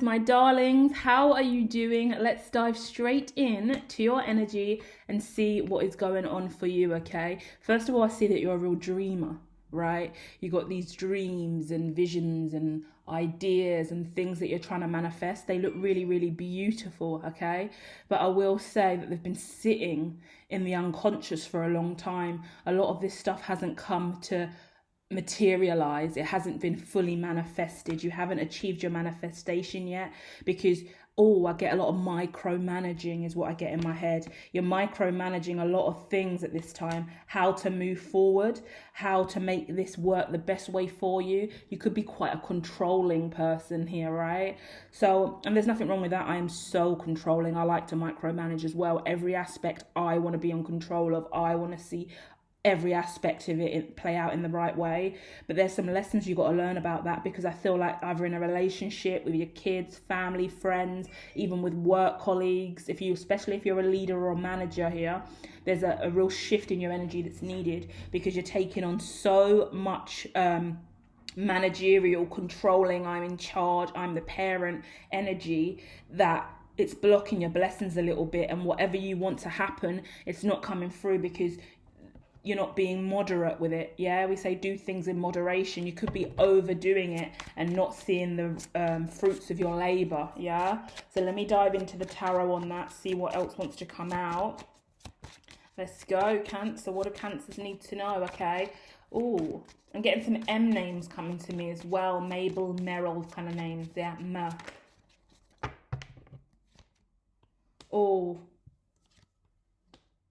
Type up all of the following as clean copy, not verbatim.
my darlings. How are you doing? Let's dive straight in to your energy and see what is going on for you, okay? First of all, I see that you're a real dreamer, right? You got these dreams and visions and ideas and things that you're trying to manifest. They look really, really beautiful, okay? But I will say that they've been sitting in the unconscious for a long time. A lot of this stuff hasn't come to materialize. It hasn't been fully manifested. You haven't achieved your manifestation yet because I get a lot of micromanaging is what I get in my head. You're micromanaging a lot of things at this time, how to move forward, how to make this work the best way for you. You could be quite a controlling person here, right? So, and there's nothing wrong with that. I am so controlling. I like to micromanage as well. Every aspect I want to be in control of. I want to see every aspect of it play out in the right way. But there's some lessons you got to learn about that, because I feel like either in a relationship with your kids, family, friends, even with work colleagues, especially if you're a leader or a manager here, there's a real shift in your energy that's needed, because you're taking on so much managerial, controlling, I'm in charge, I'm the parent energy, that it's blocking your blessings a little bit, and whatever you want to happen, it's not coming through because you're not being moderate with it. Yeah, we say do things in moderation. You could be overdoing it and not seeing the fruits of your labor. Yeah, so let me dive into the tarot on that, see what else wants to come out. Let's go, Cancer. What do Cancers need to know? Okay. Oh, I'm getting some M names coming to me as well. Mabel, Meryl kind of names. Yeah, oh,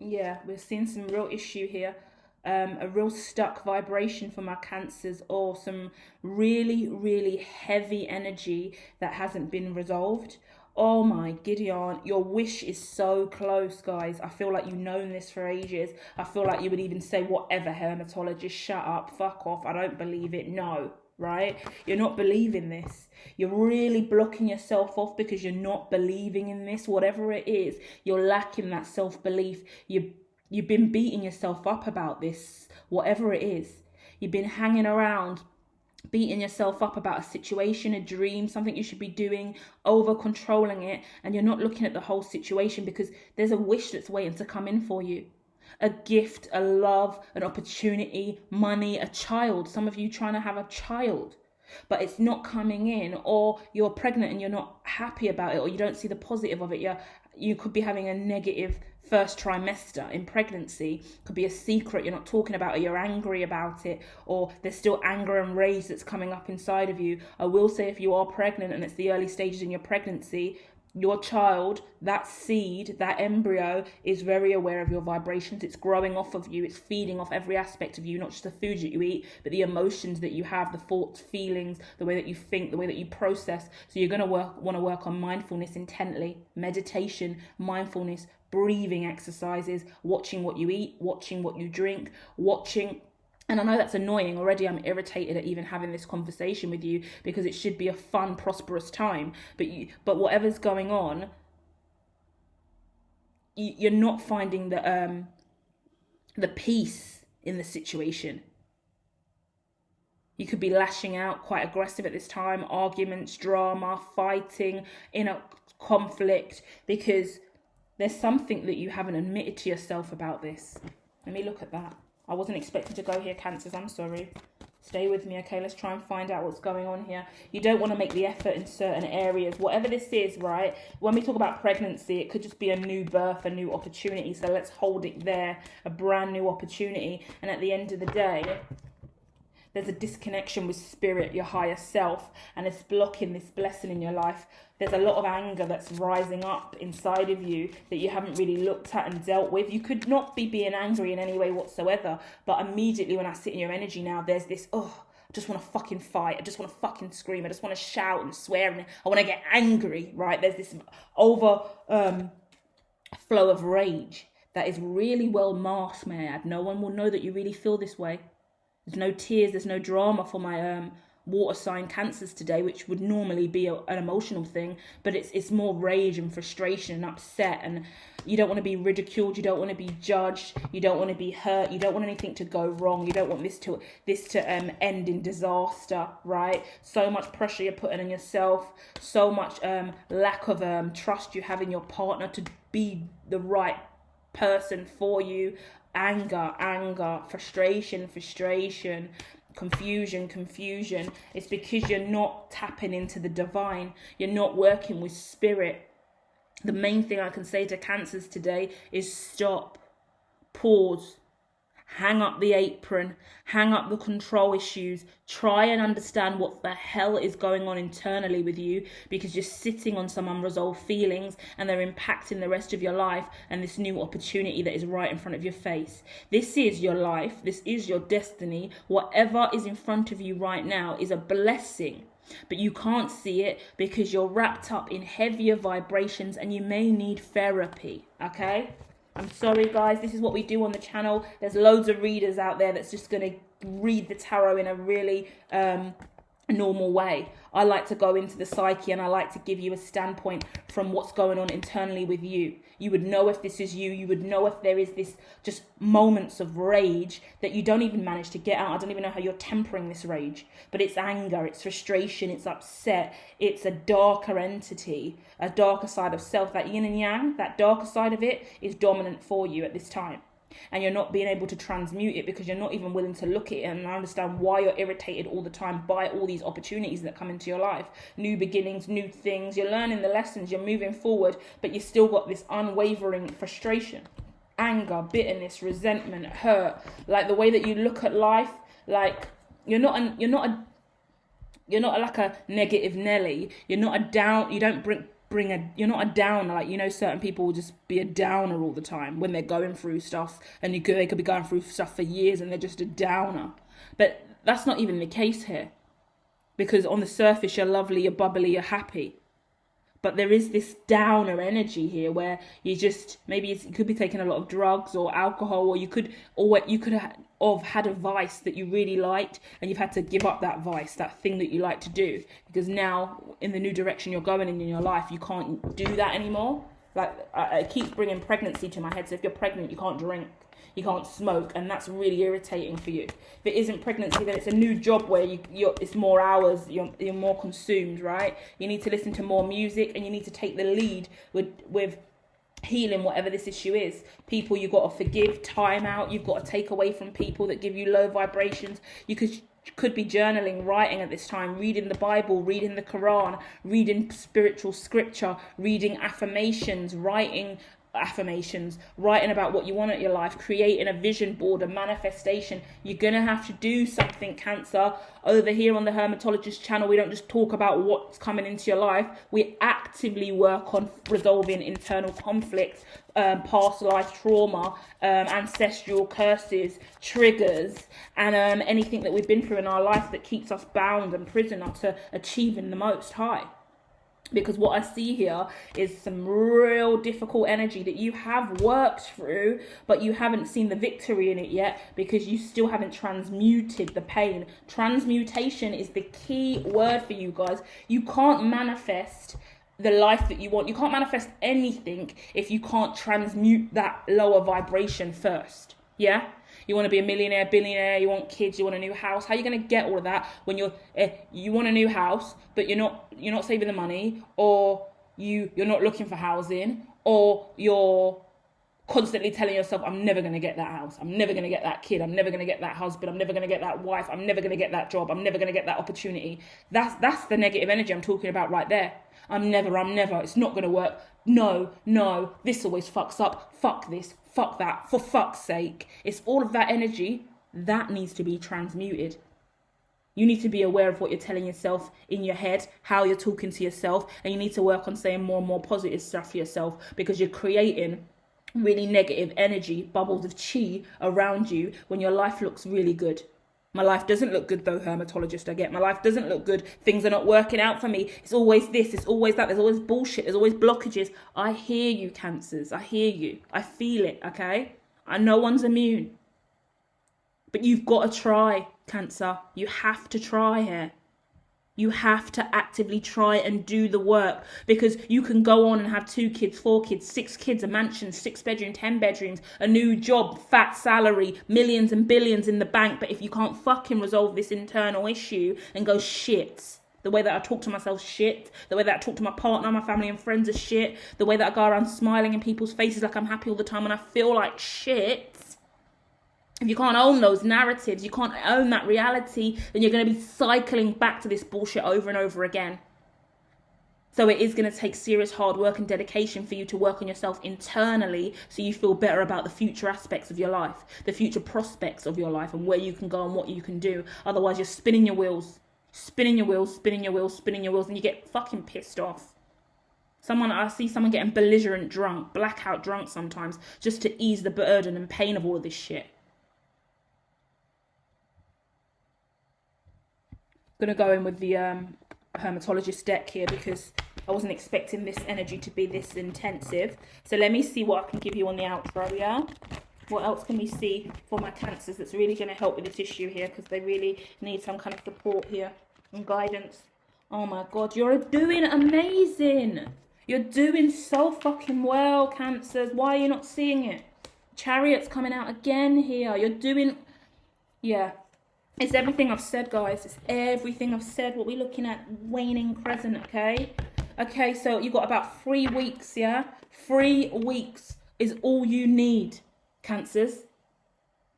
yeah, we're seeing some real issue here. A real stuck vibration for my Cancers, or some really, really heavy energy that hasn't been resolved. Oh my Gideon, your wish is so close, guys. I feel like you've known this for ages. I feel like you would even say, whatever, hermatologist, shut up, fuck off, I don't believe it. No, right? You're not believing this. You're really blocking yourself off because you're not believing in this. Whatever it is, you're lacking that self-belief. You've been beating yourself up about this, whatever it is. You've been hanging around, beating yourself up about a situation, a dream, something you should be doing, over controlling it, and you're not looking at the whole situation, because there's a wish that's waiting to come in for you. A gift, a love, an opportunity, money, a child. Some of you trying to have a child, but it's not coming in, or you're pregnant and you're not happy about it, or you don't see the positive of it. You could be having a negative first trimester in pregnancy. Could be a secret you're not talking about, or you're angry about it, or there's still anger and rage that's coming up inside of you. I will say, if you are pregnant and it's the early stages in your pregnancy, your child, that seed, that embryo, is very aware of your vibrations. It's growing off of you. It's feeding off every aspect of you, not just the food that you eat, but the emotions that you have, the thoughts, feelings, the way that you think, the way that you process. So you're going to want to work on mindfulness intently, meditation, mindfulness, breathing exercises, watching what you eat, watching what you drink, and I know that's annoying. Already I'm irritated at even having this conversation with you, because it should be a fun, prosperous time. But whatever's going on, you're not finding the peace in the situation. You could be lashing out, quite aggressive at this time, arguments, drama, fighting, in a conflict, because there's something that you haven't admitted to yourself about this. Let me look at that. I wasn't expecting to go here, Cancers. I'm sorry. Stay with me, okay? Let's try and find out what's going on here. You don't want to make the effort in certain areas. Whatever this is, right? When we talk about pregnancy, it could just be a new birth, a new opportunity. So let's hold it there, a brand new opportunity. And at the end of the day, there's a disconnection with spirit, your higher self, and it's blocking this blessing in your life. There's a lot of anger that's rising up inside of you that you haven't really looked at and dealt with. You could not be being angry in any way whatsoever, but immediately when I sit in your energy now, there's this, I just want to fucking fight. I just want to fucking scream. I just want to shout and swear, and I want to get angry, right? There's this flow of rage that is really well masked, may I add. No one will know that you really feel this way. There's no tears, there's no drama for my water sign Cancers today, which would normally be an emotional thing, but it's more rage and frustration and upset, and you don't want to be ridiculed, you don't want to be judged, you don't want to be hurt, you don't want anything to go wrong, you don't want this to end in disaster, right? So much pressure you're putting on yourself, so much lack of trust you have in your partner to be the right person for you. Anger, frustration, confusion. It's because you're not tapping into the divine. You're not working with spirit. The main thing I can say to Cancers today is stop, pause, hang up the apron, hang up the control issues, try and understand what the hell is going on internally with you, because you're sitting on some unresolved feelings and they're impacting the rest of your life and this new opportunity that is right in front of your face. This is your life, this is your destiny. Whatever is in front of you right now is a blessing, but you can't see it because you're wrapped up in heavier vibrations and you may need therapy, okay? I'm sorry guys, this is what we do on the channel. There's loads of readers out there that's just going to read the tarot in a really normal way. I like to go into the psyche and I like to give you a standpoint from what's going on internally with you. You would know if this is you. You would know if there is this just moments of rage that you don't even manage to get out. I don't even know how you're tempering this rage, but it's anger, it's frustration, it's upset, it's a darker entity, a darker side of self. That yin and yang, that darker side of it is dominant for you at this time. And you're not being able to transmute it because you're not even willing to look at it and understand why you're irritated all the time by all these opportunities that come into your life. New beginnings, new things, you're learning the lessons, you're moving forward, but you still got this unwavering frustration, anger, bitterness, resentment, hurt. Like the way that you look at life, like you're not like a negative Nelly. You're not a down, you don't you're not a downer. Like, you know, certain people will just be a downer all the time when they're going through stuff, and they could be going through stuff for years and they're just a downer. But that's not even the case here, because on the surface you're lovely, you're bubbly, you're happy. But there is this downer energy here where you just, maybe you could be taking a lot of drugs or alcohol, or you could have had a vice that you really liked and you've had to give up that vice, that thing that you like to do, because now in the new direction you're going in your life, you can't do that anymore. Like, it keeps bringing pregnancy to my head. So if you're pregnant, you can't drink, you can't smoke, and that's really irritating for you. If it isn't pregnancy, then it's a new job where it's more hours, you're more consumed, right? You need to listen to more music, and you need to take the lead with healing whatever this issue is. People you've got to forgive, time out, you've got to take away from people that give you low vibrations. You could be journaling, writing at this time, reading the Bible, reading the Quran, reading spiritual scripture, reading affirmations, writing about what you want in your life, creating a vision board, a manifestation. You're going to have to do something, Cancer. Over here on the Hermatologist channel, we don't just talk about what's coming into your life. We actively work on resolving internal conflicts, past life trauma, ancestral curses, triggers, and anything that we've been through in our life that keeps us bound and prisoner to achieving the Most High. Because what I see here is some real difficult energy that you have worked through, but you haven't seen the victory in it yet because you still haven't transmuted the pain. Transmutation is the key word for you guys. You can't manifest the life that you want. You can't manifest anything if you can't transmute that lower vibration first. Yeah? You want to be a millionaire, billionaire, you want kids, you want a new house. How are you going to get all of that when you want a new house, but you're not saving the money, or you're not looking for housing, or you're constantly telling yourself, I'm never going to get that house, I'm never going to get that kid, I'm never going to get that husband, I'm never going to get that wife, I'm never going to get that job, I'm never going to get that opportunity. That's the negative energy I'm talking about right there. I'm never, it's not going to work. No, this always fucks up. Fuck this, fuck that, for fuck's sake. It's all of that energy that needs to be transmuted. You need to be aware of what you're telling yourself in your head, how you're talking to yourself, and you need to work on saying more and more positive stuff for yourself, because you're creating really negative energy, bubbles of chi around you when your life looks really good. My life doesn't look good though, Hermatologist. I get my life doesn't look good. Things are not working out for me. It's always this, it's always that. There's always bullshit. There's always blockages. I hear you, Cancers. I hear you. I feel it, okay? No one's immune. But you've got to try, Cancer. You have to try here. You have to actively try and do the work, because you can go on and have 2 kids, 4 kids, 6 kids, a mansion, 6 bedroom, 10 bedrooms, a new job, fat salary, millions and billions in the bank. But if you can't fucking resolve this internal issue and go, shit, the way that I talk to myself, shit, the way that I talk to my partner, my family and friends are shit, the way that I go around smiling in people's faces like I'm happy all the time when I feel like shit. If you can't own those narratives, you can't own that reality, then you're going to be cycling back to this bullshit over and over again. So it is going to take serious hard work and dedication for you to work on yourself internally, so you feel better about the future aspects of your life, the future prospects of your life, and where you can go and what you can do. Otherwise, you're spinning your wheels, and you get fucking pissed off. I see someone getting belligerent drunk, blackout drunk sometimes, just to ease the burden and pain of all of this shit. Gonna go in with the hermatologist deck here, because I wasn't expecting this energy to be this intensive. So let me see what I can give you on the outro, yeah? What else can we see for my cancers that's really going to help with this issue here, because they really need some kind of support here and guidance. Oh my God, you're doing amazing. You're doing so fucking well, cancers. Why are you not seeing it? Chariot's coming out again here. You're doing, yeah. It's everything I've said, guys. It's everything I've said. What we're looking at, waning crescent, okay? Okay, so you've got about 3 weeks, yeah? 3 weeks is all you need, cancers.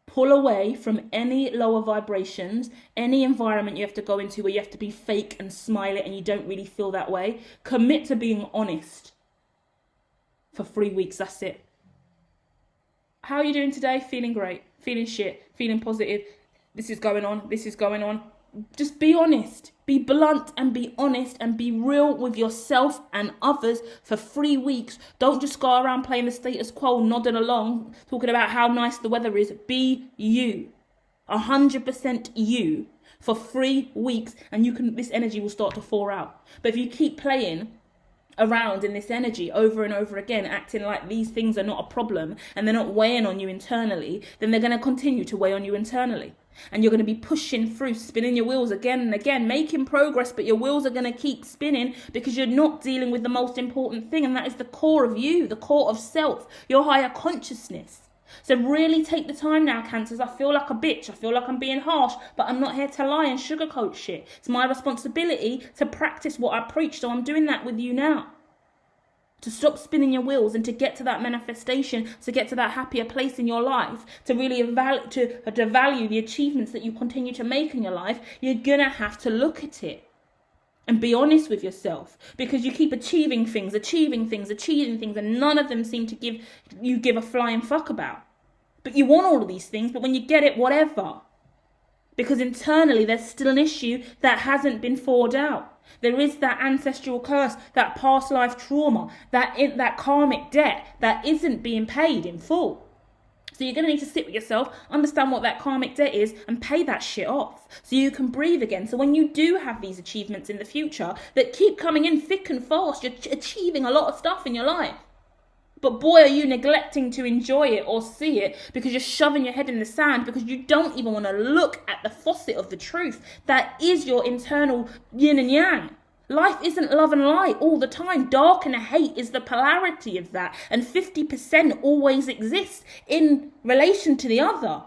Pull away from any lower vibrations, any environment you have to go into where you have to be fake and smile it and you don't really feel that way. Commit to being honest for 3 weeks, that's it. How are you doing today? Feeling great, feeling shit, feeling positive. This is going on. Just be honest, be blunt and be honest and be real with yourself and others for 3 weeks. Don't just go around playing the status quo, nodding along, talking about how nice the weather is. Be you, 100% you for 3 weeks, and this energy will start to thaw out. But if you keep playing around in this energy over and over again, acting like these things are not a problem and they're not weighing on you internally, then they're going to continue to weigh on you internally. And you're going to be pushing through, spinning your wheels again and again, making progress, but your wheels are going to keep spinning because you're not dealing with the most important thing, and that is the core of you, the core of self, your higher consciousness. So really take the time now, cancers. I feel like a bitch. I feel like I'm being harsh, but I'm not here to lie and sugarcoat shit. It's my responsibility to practice what I preach, so I'm doing that with you now. To stop spinning your wheels and to get to that manifestation, to get to that happier place in your life, to really to value the achievements that you continue to make in your life, you're going to have to look at it and be honest with yourself, because you keep achieving things, and none of them seem to give a flying fuck about. But you want all of these things, but when you get it, whatever. Because internally there's still an issue that hasn't been thawed out. There is that ancestral curse, that past life trauma, that karmic debt that isn't being paid in full. So you're going to need to sit with yourself, understand what that karmic debt is, and pay that shit off so you can breathe again. So when you do have these achievements in the future that keep coming in thick and fast, you're achieving a lot of stuff in your life. But boy, are you neglecting to enjoy it or see it because you're shoving your head in the sand, because you don't even want to look at the faucet of the truth that is your internal yin and yang. Life isn't love and light all the time. Dark and hate is the polarity of that. And 50% always exists in relation to the other.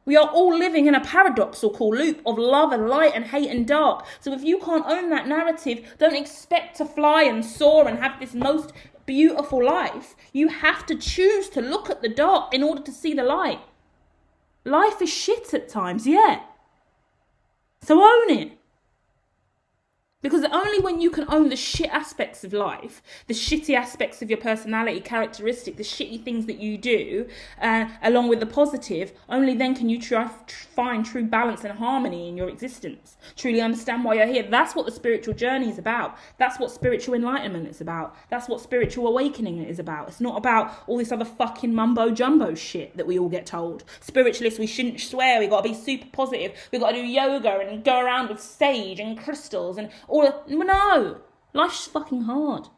We are all living in a paradoxical loop of love and light and hate and dark. So if you can't own that narrative, don't expect to fly and soar and have this most beautiful life. You have to choose to look at the dark in order to see the light. Life is shit at times, yeah. So own it. Because only when you can own the shit aspects of life, the shitty aspects of your personality, characteristic, the shitty things that you do, along with the positive, only then can you find true balance and harmony in your existence. Truly understand why you're here. That's what the spiritual journey is about. That's what spiritual enlightenment is about. That's what spiritual awakening is about. It's not about all this other fucking mumbo jumbo shit that we all get told. Spiritualists, we shouldn't swear. We got to be super positive. We got to do yoga and go around with sage and crystals and no, life's fucking hard.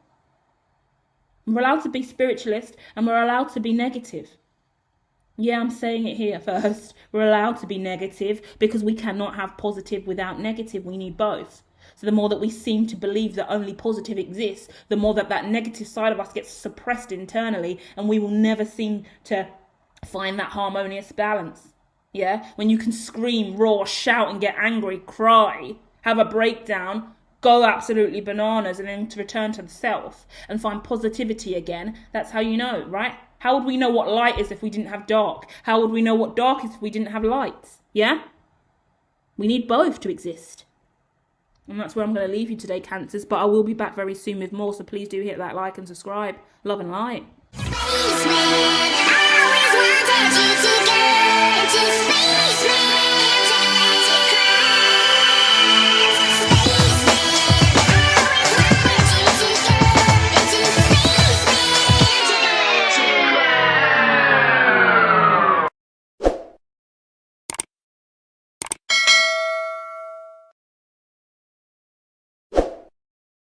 We're allowed to be spiritualist and we're allowed to be negative. Yeah, I'm saying it here first. We're allowed to be negative because we cannot have positive without negative. We need both. So the more that we seem to believe that only positive exists, the more that that negative side of us gets suppressed internally, and we will never seem to find that harmonious balance. Yeah? When you can scream, roar, shout, and get angry, cry, have a breakdown, go absolutely bananas, and then to return to the self and find positivity again, that's how you know, right? How would we know what light is if we didn't have dark? How would we know what dark is if we didn't have light? Yeah? We need both to exist. And that's where I'm going to leave you today, Cancers. But I will be back very soon with more, so please do hit that like and subscribe. Love and light.